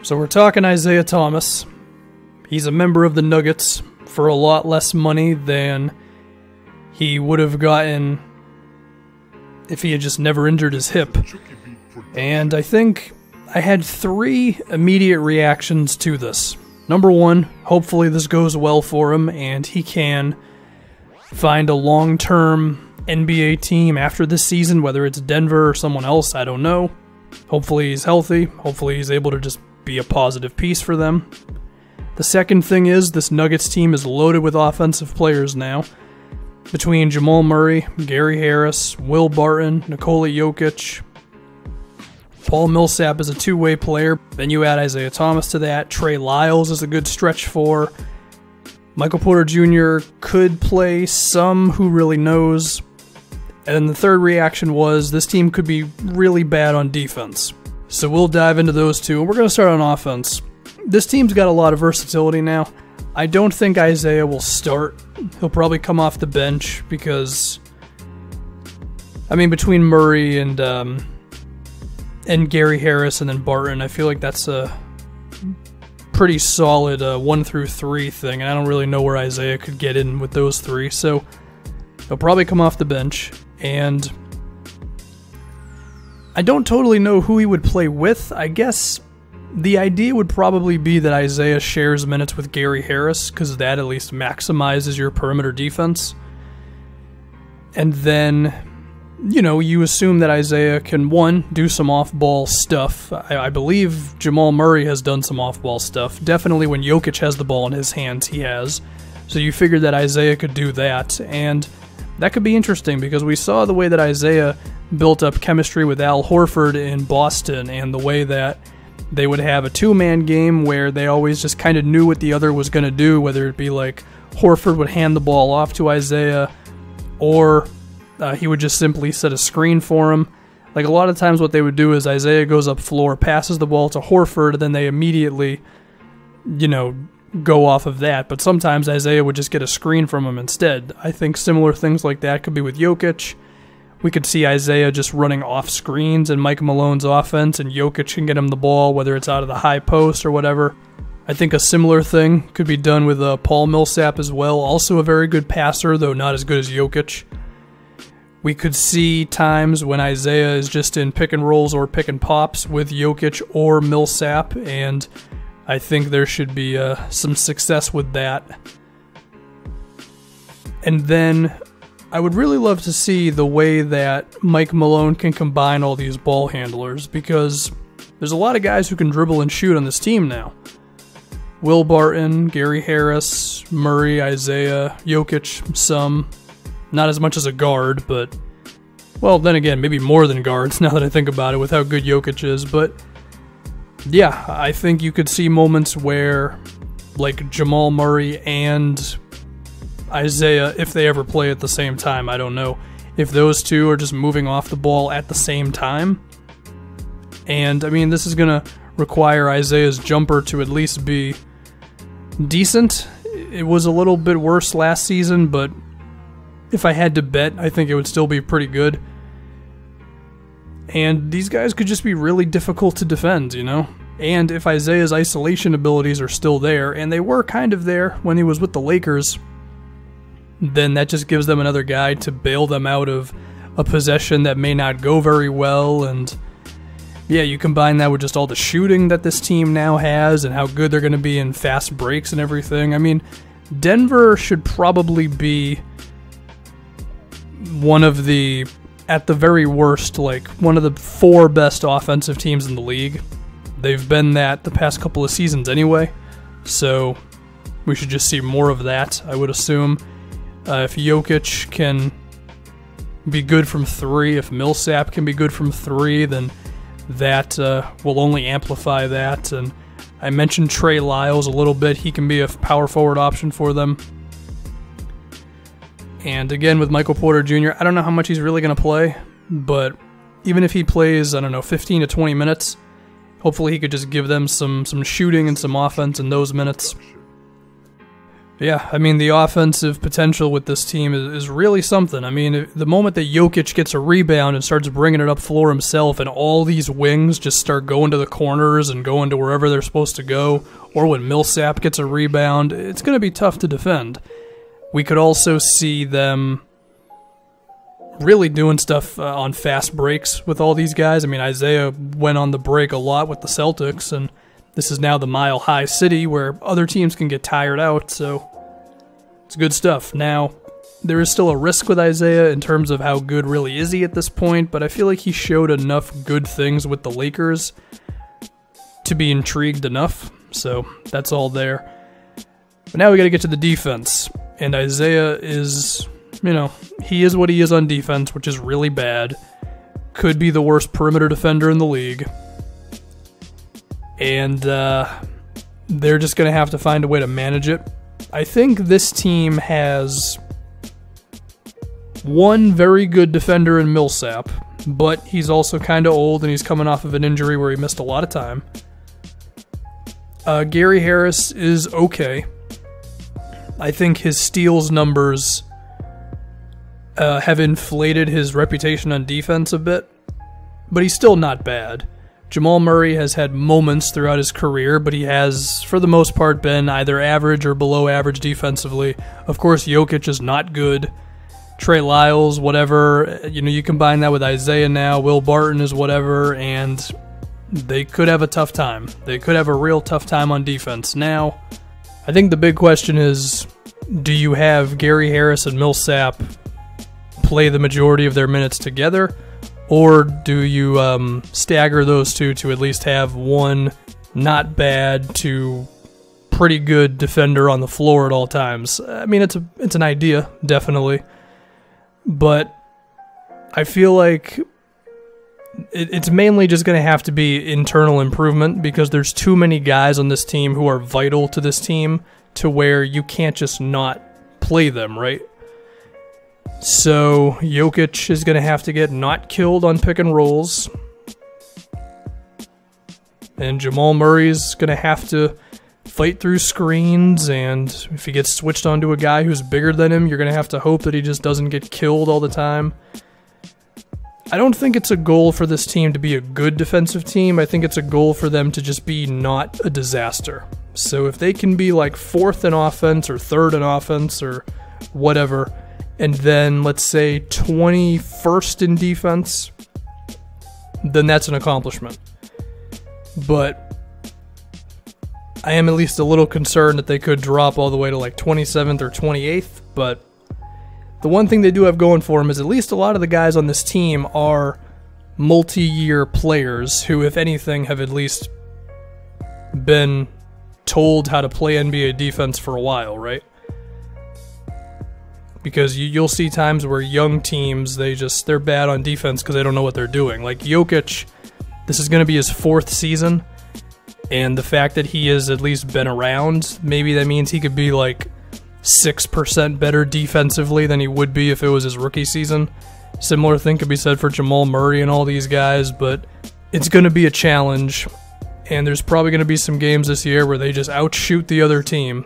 So we're talking Isaiah Thomas. He's a member of the Nuggets for a lot less money than he would have gotten if he had just never injured his hip. And I think I had 3 immediate reactions to this. Number 1, hopefully this goes well for him and he can find a long-term NBA team after this season, whether it's Denver or someone else, I don't know. Hopefully he's healthy. Hopefully he's able to just be a positive piece for them. The second thing is this Nuggets team is loaded with offensive players now. Between Jamal Murray, Gary Harris, Will Barton, Nikola Jokic, Paul Millsap is a two-way player. Then you add Isaiah Thomas to that. Trey Lyles is a good stretch for. Michael Porter Jr. could play some, who really knows. And then the third reaction was this team could be really bad on defense. So we'll dive into those two. We're going to start on offense. This team's got a lot of versatility now. I don't think Isaiah will start. He'll probably come off the bench because, I mean, between Murray and Gary Harris and then Barton, I feel like that's a pretty solid 1 through 3 thing, and I don't really know where Isaiah could get in with those 3, so he'll probably come off the bench, and I don't totally know who he would play with. I guess the idea would probably be that Isaiah shares minutes with Gary Harris, because that at least maximizes your perimeter defense. And then, you know, you assume that Isaiah can, 1, do some off-ball stuff. I believe Jamal Murray has done some off-ball stuff. Definitely when Jokic has the ball in his hands, he has. So you figured that Isaiah could do that, and that could be interesting because we saw the way that Isaiah built up chemistry with Al Horford in Boston and the way that they would have a 2-man game where they always just kind of knew what the other was going to do, whether it be like Horford would hand the ball off to Isaiah or he would just simply set a screen for him. Like a lot of times what they would do is Isaiah goes up floor, passes the ball to Horford, then they immediately, you know, go off of that. But sometimes Isaiah would just get a screen from him instead. I think similar things like that could be with Jokic. We could see Isaiah just running off screens in Mike Malone's offense, and Jokic can get him the ball, whether it's out of the high post or whatever. I think a similar thing could be done with Paul Millsap as well. Also a very good passer, though not as good as Jokic. We could see times when Isaiah is just in pick and rolls or pick and pops with Jokic or Millsap, and I think there should be some success with that. And then I would really love to see the way that Mike Malone can combine all these ball handlers, because there's a lot of guys who can dribble and shoot on this team now. Will Barton, Gary Harris, Murray, Isaiah, Jokic, some. Not as much as a guard, but, well, then again, maybe more than guards now that I think about it with how good Jokic is. But, yeah, I think you could see moments where, like, Jamal Murray and Isaiah, if they ever play at the same time, I don't know, if those two are just moving off the ball at the same time. And, I mean, this is going to require Isaiah's jumper to at least be decent. It was a little bit worse last season, but if I had to bet, I think it would still be pretty good. And these guys could just be really difficult to defend, you know? And if Isaiah's isolation abilities are still there, and they were kind of there when he was with the Lakers, then that just gives them another guy to bail them out of a possession that may not go very well. And yeah, you combine that with just all the shooting that this team now has and how good they're going to be in fast breaks and everything. I mean, Denver should probably be one of the, at the very worst, like one of the 4 best offensive teams in the league. They've been that the past couple of seasons anyway, so we should just see more of that, I would assume. If Jokic can be good from 3, if Millsap can be good from 3, then that will only amplify that. And I mentioned Trey Lyles a little bit. He can be a power forward option for them. And again, with Michael Porter Jr., I don't know how much he's really going to play, but even if he plays, I don't know, 15 to 20 minutes, hopefully he could just give them some shooting and some offense in those minutes. Yeah, I mean, the offensive potential with this team is really something. I mean, the moment that Jokic gets a rebound and starts bringing it up floor himself, and all these wings just start going to the corners and going to wherever they're supposed to go, or when Millsap gets a rebound, it's going to be tough to defend. We could also see them really doing stuff on fast breaks with all these guys. I mean, Isaiah went on the break a lot with the Celtics, and this is now the Mile High City where other teams can get tired out, so it's good stuff. Now, there is still a risk with Isaiah in terms of how good really is he at this point, but I feel like he showed enough good things with the Lakers to be intrigued enough, so that's all there. But now we got to get to the defense, and Isaiah is, he is what he is on defense, which is really bad. Could be the worst perimeter defender in the league. And they're just going to have to find a way to manage it. I think this team has one very good defender in Millsap, but he's also kind of old and he's coming off of an injury where he missed a lot of time. Gary Harris is okay. I think his steals numbers have inflated his reputation on defense a bit, but he's still not bad. Jamal Murray has had moments throughout his career, but he has, for the most part, been either average or below average defensively. Of course, Jokic is not good. Trey Lyles, whatever. You combine that with Isaiah now. Will Barton is whatever, and they could have a tough time. They could have a real tough time on defense. Now, I think the big question is, do you have Gary Harris and Millsap play the majority of their minutes together? Or do you stagger those two to at least have one not bad to pretty good defender on the floor at all times? I mean, it's an idea, definitely. But I feel like it's mainly just going to have to be internal improvement because there's too many guys on this team who are vital to this team to where you can't just not play them, right? So Jokic is going to have to get not killed on pick and rolls. And Jamal Murray's going to have to fight through screens, and if he gets switched onto a guy who's bigger than him, you're going to have to hope that he just doesn't get killed all the time. I don't think it's a goal for this team to be a good defensive team. I think it's a goal for them to just be not a disaster. So if they can be like 4th in offense or 3rd in offense or whatever, and then, let's say, 21st in defense, then that's an accomplishment. But I am at least a little concerned that they could drop all the way to like 27th or 28th. But the one thing they do have going for them is at least a lot of the guys on this team are multi-year players who, if anything, have at least been told how to play NBA defense for a while, right? Because you'll see times where young teams, they're bad on defense because they don't know what they're doing. Like Jokic, this is going to be his 4th season, and the fact that he has at least been around, maybe that means he could be like 6% better defensively than he would be if it was his rookie season. Similar thing could be said for Jamal Murray and all these guys, but it's going to be a challenge, and there's probably going to be some games this year where they just outshoot the other team.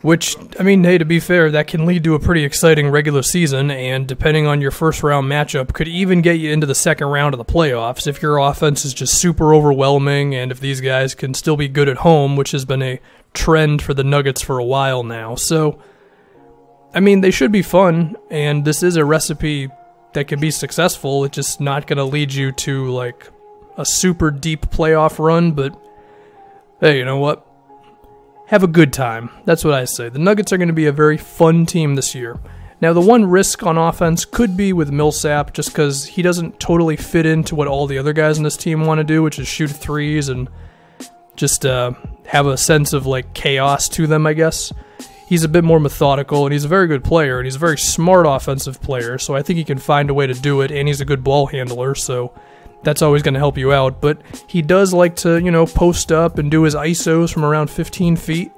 Which, I mean, hey, to be fair, that can lead to a pretty exciting regular season, and depending on your first-round matchup, could even get you into the second round of the playoffs if your offense is just super overwhelming, and if these guys can still be good at home, which has been a trend for the Nuggets for a while now. So, I mean, they should be fun, and this is a recipe that can be successful. It's just not going to lead you to, like, a super deep playoff run, but hey, you know what? Have a good time. That's what I say. The Nuggets are going to be a very fun team this year. Now, the one risk on offense could be with Millsap, just because he doesn't totally fit into what all the other guys on this team want to do, which is shoot threes and just have a sense of like chaos to them, I guess. He's a bit more methodical, and he's a very good player, and he's a very smart offensive player, so I think he can find a way to do it, and he's a good ball handler, so that's always going to help you out. But he does like to, post up and do his ISOs from around 15 feet.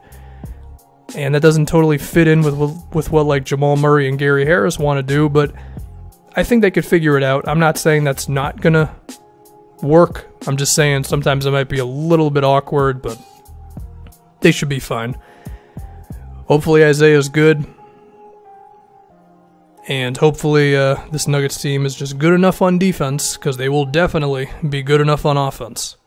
And that doesn't totally fit in with what like Jamal Murray and Gary Harris want to do. But I think they could figure it out. I'm not saying that's not going to work. I'm just saying sometimes it might be a little bit awkward, but they should be fine. hopefully Isaiah's good. And hopefully this Nuggets team is just good enough on defense, because they will definitely be good enough on offense.